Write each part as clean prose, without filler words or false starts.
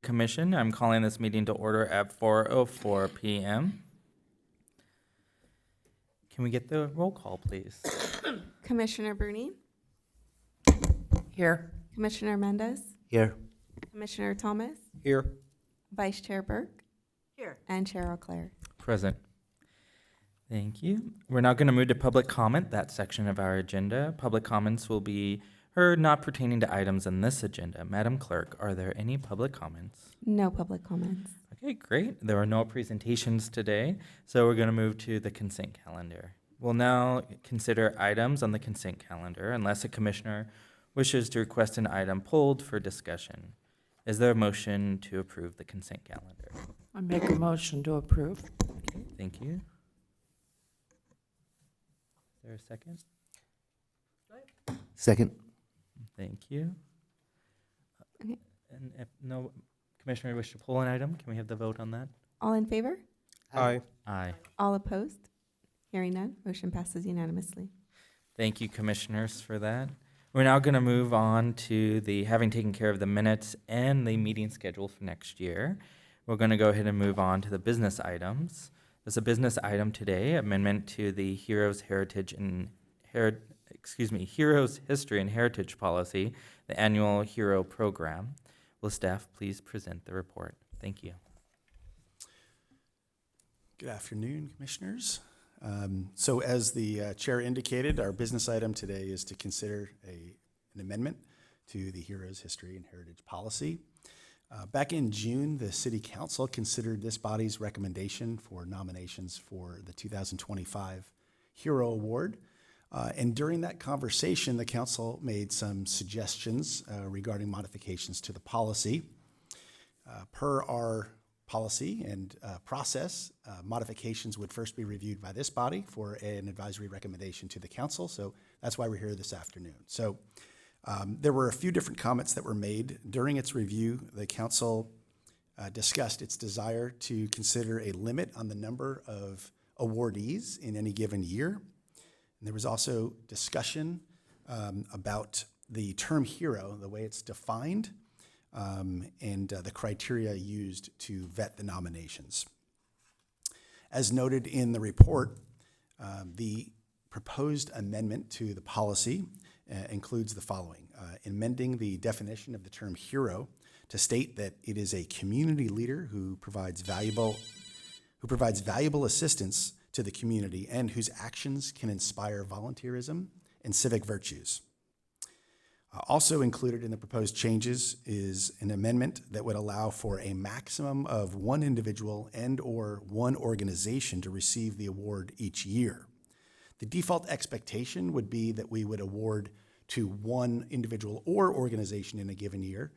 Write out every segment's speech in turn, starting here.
Commission. I'm calling this meeting to order at 4:04 p.m. Can we get the roll call, please? Commissioner Bruni, Here. Commissioner Mendez, Here. Commissioner Thomas, Here. Vice Chair Burke, Here. and Chair O'Clair. Present. Thank you. We're now going to move to public comment, that section of our agenda. Public comments will be heard not pertaining to items in this agenda. Madam Clerk, are there any public comments? No public comments. Okay, great. There are no presentations today, so we're going to move to the consent calendar. We'll now consider items on the consent calendar unless a commissioner wishes to request an item pulled for discussion. Is there a motion to approve the consent calendar? I make a motion to approve. Okay, thank you. Is there a second? Second. Thank you. Okay. And if no commissioner wish to pull an item, can we have the vote on that? All in favor? Aye. Aye. All opposed? Hearing none, motion passes unanimously. Thank you, commissioners, for that. We're now going to move on to the having taken care of the minutes and the meeting schedule for next year. We're going to go ahead and move on to the business items. There's a business item today, amendment to the Heroes History and Heritage Policy, the annual Hero Program. Will staff please present the report? Thank you. Good afternoon, commissioners. So as the chair indicated, our business item today is to consider an amendment to the Heroes History and Heritage Policy. Back in June, the City Council considered this body's recommendation for nominations for the 2025 Hero Award. And during that conversation, the council made some suggestions regarding modifications to the policy. Per our policy and process, modifications would first be reviewed by this body for an advisory recommendation to the council. So that's why we're here this afternoon. So there were a few different comments that were made. During its review, the council discussed its desire to consider a limit on the number of awardees in any given year. And there was also discussion about the term hero, the way it's defined, and the criteria used to vet the nominations. As noted in the report, the proposed amendment to the policy includes the following: amending the definition of the term hero to state that it is a community leader who provides valuable assistance to the community and whose actions can inspire volunteerism and civic virtues. Also included in the proposed changes is an amendment that would allow for a maximum of one individual and/or one organization to receive the award each year. The default expectation would be that we would award to one individual or organization in a given year,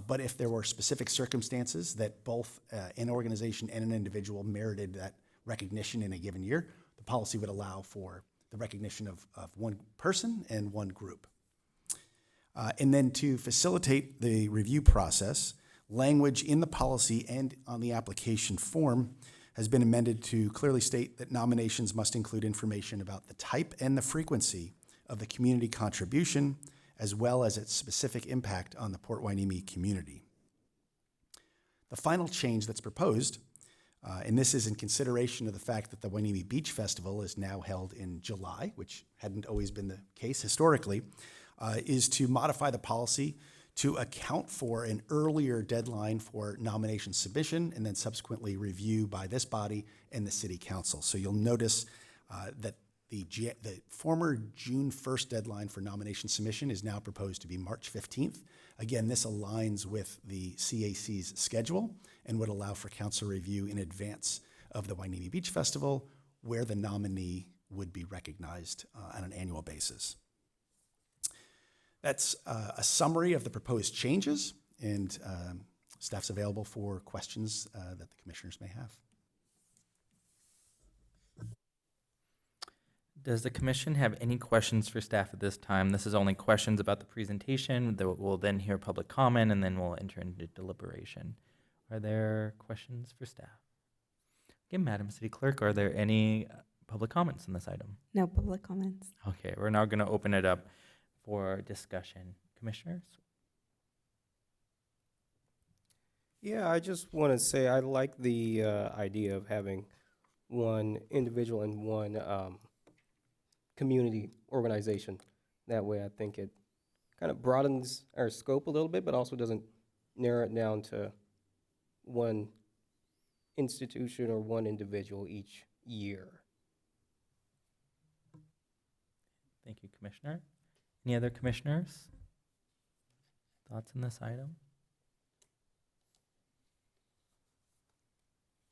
but if there were specific circumstances that both an organization and an individual merited that recognition in a given year, the policy would allow for the recognition of one person and one group. And then to facilitate the review process, language in the policy and on the application form has been amended to clearly state that nominations must include information about the type and the frequency of the community contribution, as well as its specific impact on the Port Hueneme community. The final change that's proposed, and this is in consideration of the fact that the Hueneme Beach Festival is now held in July, which hadn't always been the case historically, is to modify the policy to account for an earlier deadline for nomination submission and then subsequently review by this body and the City Council. So you'll notice that the former June 1st deadline for nomination submission is now proposed to be March 15th. Again, this aligns with the CAC's schedule and would allow for council review in advance of the Hueneme Beach Festival, where the nominee would be recognized on an annual basis. That's a summary of the proposed changes, and staff's available for questions that the commissioners may have. Does the commission have any questions for staff at this time? This is only questions about the presentation. We'll then hear public comment, and then we'll enter into deliberation. Are there questions for staff? Okay, Madam City Clerk, are there any public comments on this item? No public comments. Okay, we're now going to open it up for discussion. Commissioners? Yeah, I just want to say I like the idea of having one individual and one community organization. That way, I think it kind of broadens our scope a little bit, but also doesn't narrow it down to one institution or one individual each year. Thank you, Commissioner. Any other commissioners? Thoughts on this item?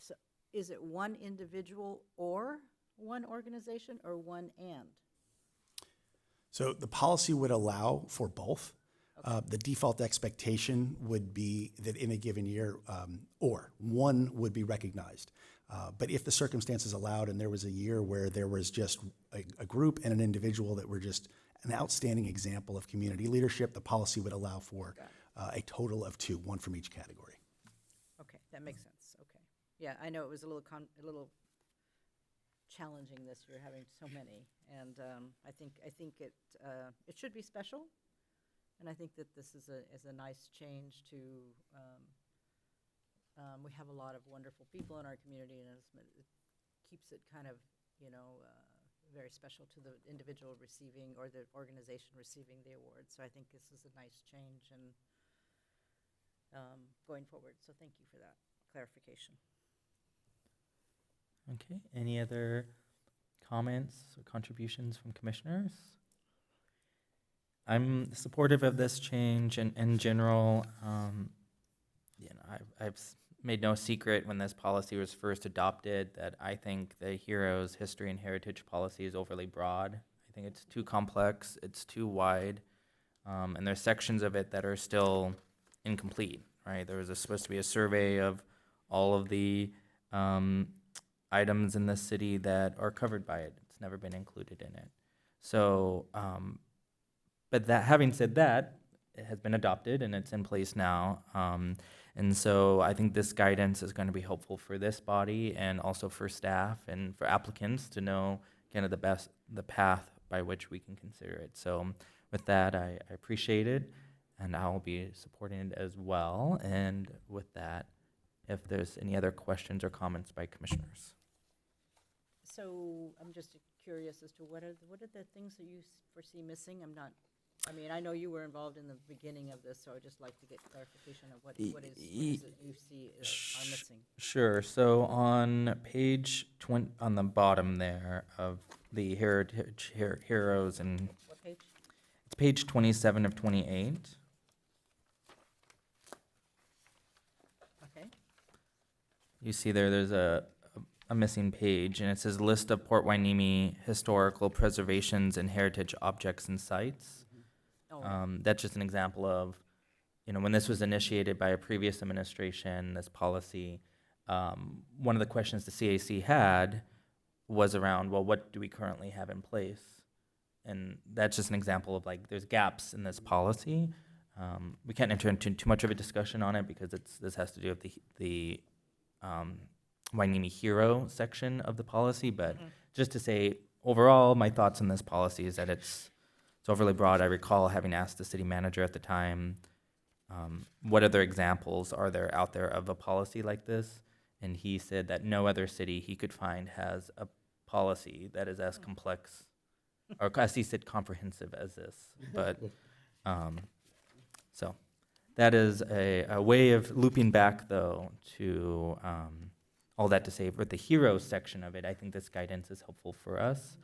So is it one individual or one organization or one and? So the policy would allow for both. The default expectation would be that in a given year, or one would be recognized. But if the circumstances allowed and there was a year where there was just a group and an individual that were just an outstanding example of community leadership, the policy would allow for a total of two, one from each category. Okay, that makes sense, okay. Yeah, I know it was a little challenging this year, having so many, and I think it should be special, and I think that this is a nice change to, we have a lot of wonderful people in our community, and it keeps it kind of, very special to the individual receiving, or the organization receiving the award, so I think this is a nice change and going forward, so thank you for that clarification. Okay, any other comments or contributions from commissioners? I'm supportive of this change and in general. I've made no secret when this policy was first adopted that I think the Heroes History and Heritage policy is overly broad. I think it's too complex, it's too wide, and there's sections of it that are still incomplete, right? There was supposed to be a survey of all of the items in the city that are covered by it. It's never been included in it. So, but that, having said that, it has been adopted and it's in place now. And so I think this guidance is going to be helpful for this body and also for staff and for applicants to know kind of the path by which we can consider it. So with that, I appreciate it and I'll be supporting it as well. And with that, if there's any other questions or comments by commissioners. So I'm just curious as to what are the things that you foresee missing? I know you were involved in the beginning of this, so I'd just like to get clarification of what is it you see are missing? Sure. So on page 20, on the bottom there of the Heritage Heroes, and What page? it's page 27 of 28. Okay, You see there's a missing page, and it says list of Port Hueneme historical preservations and heritage objects and sites. That's just an example of, when this was initiated by a previous administration, this policy, one of the questions the CAC had was around, well, what do we currently have in place? And that's just an example of there's gaps in this policy. We can't enter into too much of a discussion on it because this has to do with the Hueneme Hero section of the policy, but just to say, overall, my thoughts on this policy is that it's overly broad. I recall having asked the city manager at the time, what other examples are there out there of a policy like this? And he said that no other city he could find has a policy that is as complex, or as he said, comprehensive as this. But, so that is a way of looping back, though, to all that to say, for the heroes section of it, I think this guidance is helpful for us.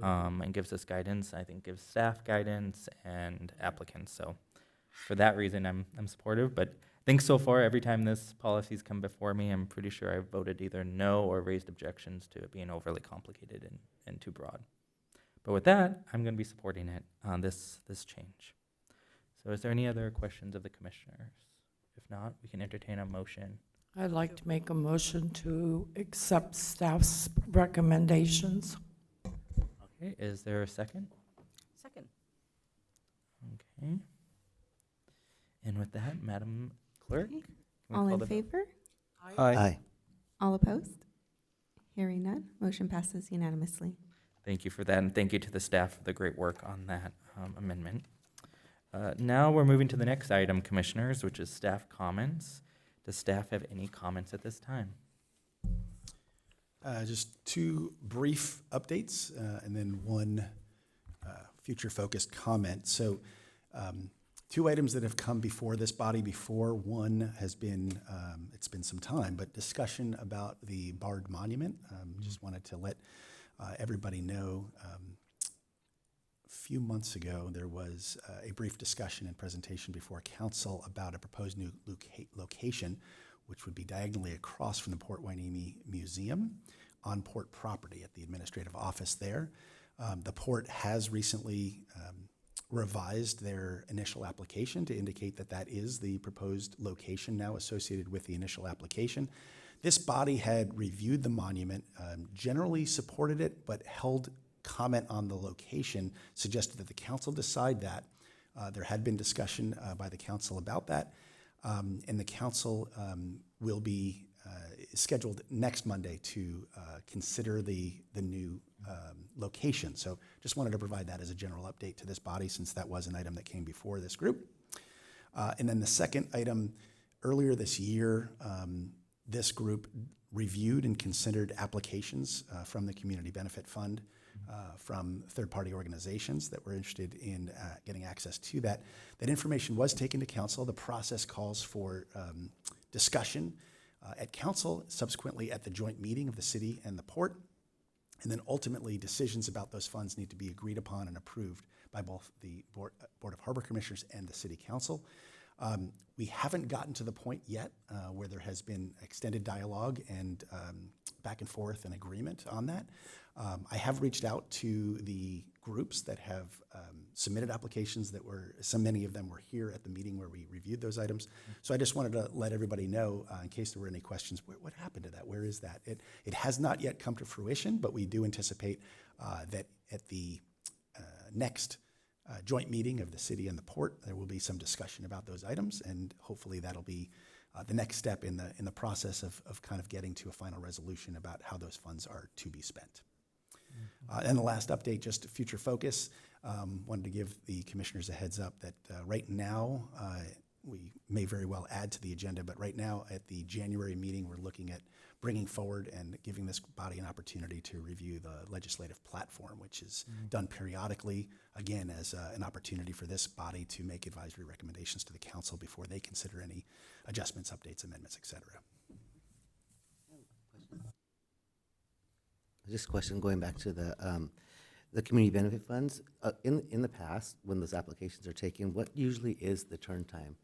And gives us guidance, I think gives staff guidance and applicants. So for that reason, I'm supportive. But I think so far, every time this policy's come before me, I'm pretty sure I've voted either no or raised objections to it being overly complicated and too broad. But with that, I'm going to be supporting it on this change. So is there any other questions of the commissioners? If not, we can entertain a motion. I'd like to make a motion to accept staff's recommendations. Okay, is there a second? Second. Okay. And with that, Madam Clerk? Okay. can we All call in the vote? favor? Aye. All opposed? Hearing none, motion passes unanimously. Thank you for that, and thank you to the staff for the great work on that amendment. Now we're moving to the next item, Commissioners, which is staff comments. Does staff have any comments at this time? Just two brief updates and then one future-focused comment. So two items that have come before this body before. One has been, it's been some time, but discussion about the Bard Monument. Just wanted to let everybody know a few months ago there was a brief discussion and presentation before council about a proposed new location, which would be diagonally across from the Port Hueneme Museum on port property at the administrative office there. The port has recently revised their initial application to indicate that that is the proposed location now associated with the initial application. This body had reviewed the monument, generally supported it, but held comment on the location, suggested that the council decide that. There had been discussion by the council about that, and the council will be scheduled next Monday to consider the new location. So just wanted to provide that as a general update to this body, since that was an item that came before this group. And then the second item, earlier this year, this group reviewed and considered applications from the Community Benefit Fund from third-party organizations that were interested in getting access to that. That information was taken to council. The process calls for discussion at council, subsequently at the joint meeting of the city and the port, and then ultimately decisions about those funds need to be agreed upon and approved by both the Board of Harbor Commissioners and the City Council. We haven't gotten to the point yet where there has been extended dialogue and back and forth and agreement on that. I have reached out to the groups that have submitted applications that were, many of them were here at the meeting where we reviewed those items. So I just wanted to let everybody know, in case there were any questions, what happened to that? Where is that? It has not yet come to fruition, but we do anticipate that at the next joint meeting of the city and the port, there will be some discussion about those items, and hopefully that'll be the next step in the process of kind of getting to a final resolution about how those funds are to be spent. And the last update, just a future focus. Wanted to give the commissioners a heads up that right now, we may very well add to the agenda, but right now at the January meeting, we're looking at bringing forward and giving this body an opportunity to review the legislative platform, which is done periodically, again, as an opportunity for this body to make advisory recommendations to the council before they consider any adjustments, updates, amendments, et cetera. Just a question going back to the community benefit funds. In the past, when those applications are taken, what usually is the turn time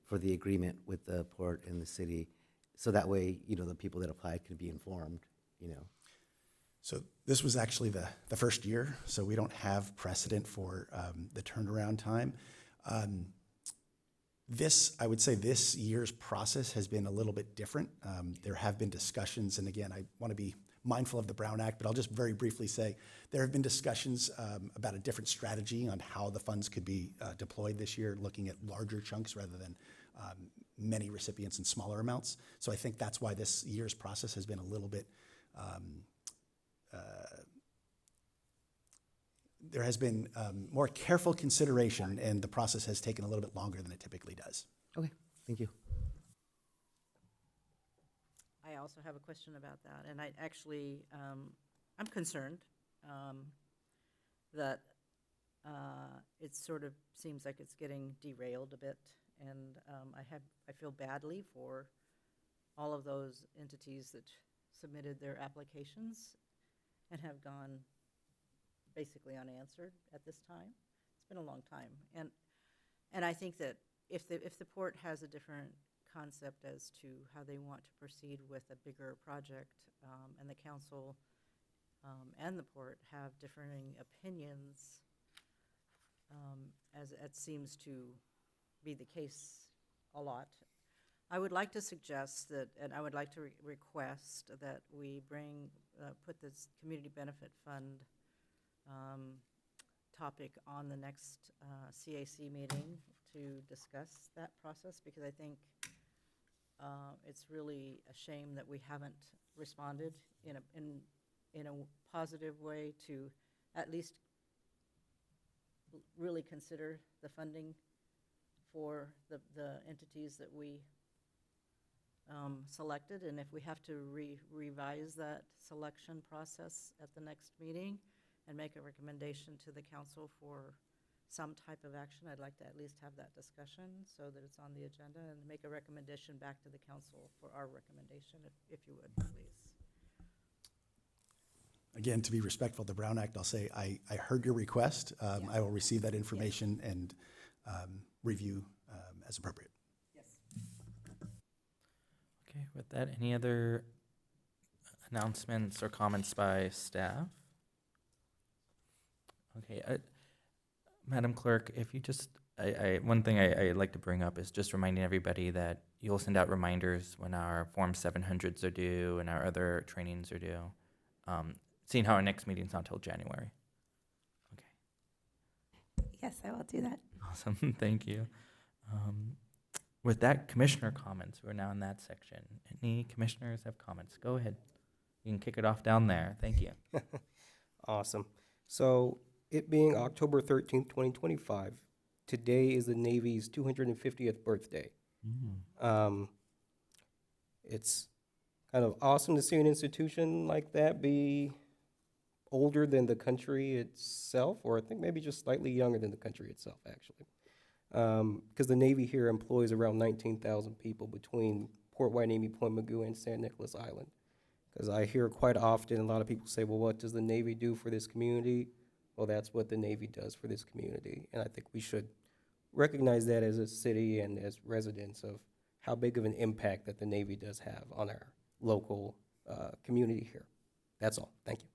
for the agreement with the port and the city? So that way, the people that apply can be informed, So this was actually the first year, so we don't have precedent for the turnaround time. I would say this year's process has been a little bit different. There have been discussions, and again, I want to be mindful of the Brown Act, but I'll just very briefly say there have been discussions about a different strategy on how the funds could be deployed this year, looking at larger chunks rather than many recipients in smaller amounts. So I think that's why this year's process has been a little bit, there has been more careful consideration, and the process has taken a little bit longer than it typically does. Okay, thank you. I also have a question about that, and I actually, I'm concerned that it sort of seems like it's getting derailed a bit, and I feel badly for all of those entities that submitted their applications and have gone basically unanswered at this time. It's been a long time, and I think that if the port has a different concept as to how they want to proceed with a bigger project, and the council and the port have differing opinions, as it seems to be the case a lot. I would like to suggest that, and I would like to request that we put this Community Benefit Fund topic on the next CAC meeting to discuss that process, because I think it's really a shame that we haven't responded in a positive way to at least really consider the funding for the entities that we selected, and if we have to revise that selection process at the next meeting and make a recommendation to the council for some type of action, I'd like to at least have that discussion so that it's on the agenda, and make a recommendation back to the council for our recommendation, if you would, please. Again, to be respectful of the Brown Act, I'll say I heard your request. Yeah. I will receive that information and review as appropriate. Yes. Okay, with that, any other announcements or comments by staff? Okay, Madam Clerk, if you just, one thing I'd like to bring up is just reminding everybody that you'll send out reminders when our Form 700s are due and our other trainings are due. Seeing how our next meeting's not till January. Okay, Yes, I will do that. awesome, thank you. With that, commissioner comments, we're now in that section. Any commissioners have comments? Go ahead. You can kick it off down there, thank you. Awesome. So it being October 13th, 2025, today is the Navy's 250th birthday. It's kind of awesome to see an institution like that be older than the country itself, or I think maybe just slightly younger than the country itself, actually. Because the Navy here employs around 19,000 people between Port Hueneme, Point Mugu, and San Nicolas Island. Because I hear quite often a lot of people say, well, what does the Navy do for this community? Well, that's what the Navy does for this community. And I think we should recognize that as a city and as residents of how big of an impact that the Navy does have on our local community here. That's all. Thank you.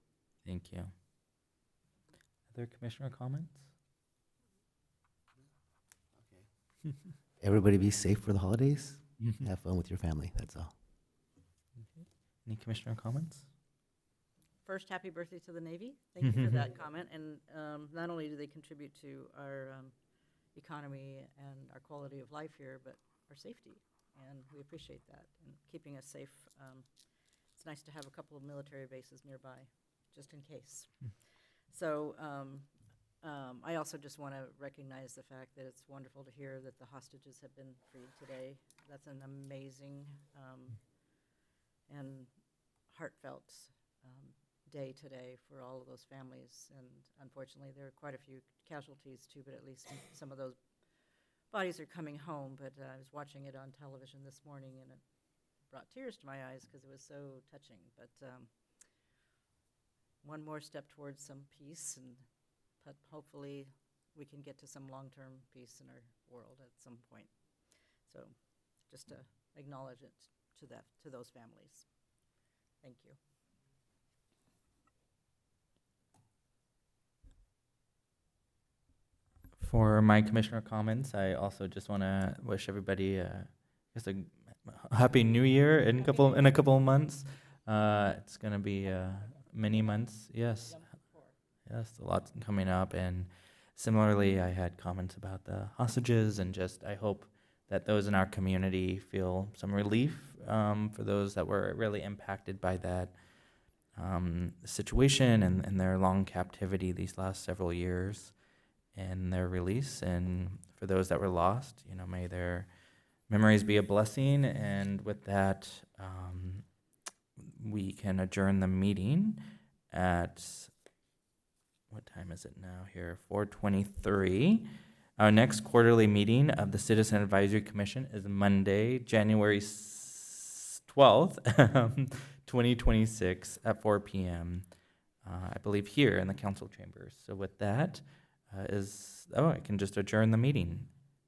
Thank you. Other commissioner comments? Everybody be safe for the holidays. Have fun with your family, that's all. Any commissioner comments? First, happy birthday to the Navy. Thank you for that comment. And not only do they contribute to our economy and our quality of life here, but our safety. And we appreciate that and keeping us safe. It's nice to have a couple of military bases nearby, just in case. So I also just want to recognize the fact that it's wonderful to hear that the hostages have been freed today. That's an amazing and heartfelt day today for all of those families. And unfortunately, there are quite a few casualties too, but at least some of those bodies are coming home. But I was watching it on television this morning, and it brought tears to my eyes because it was so touching. But one more step towards some peace, but hopefully we can get to some long-term peace in our world at some point. So just to acknowledge it to those families. Thank you. For my commissioner comments, I also just want to wish everybody just a happy new year in a couple of months. It's going to be many months. Yes. Yes, a lot's coming up. And similarly, I had comments about the hostages, and just I hope that those in our community feel some relief for those that were really impacted by that situation and their long captivity these last several years, and their release. And for those that were lost, may their memories be a blessing. And with that, we can adjourn the meeting at, what time is it now here? 4:23. Our next quarterly meeting of the Citizen Advisory Commission is Monday, January 12th, 2026 at 4 p.m., I believe here in the council chambers. So with that, I can just adjourn the meeting.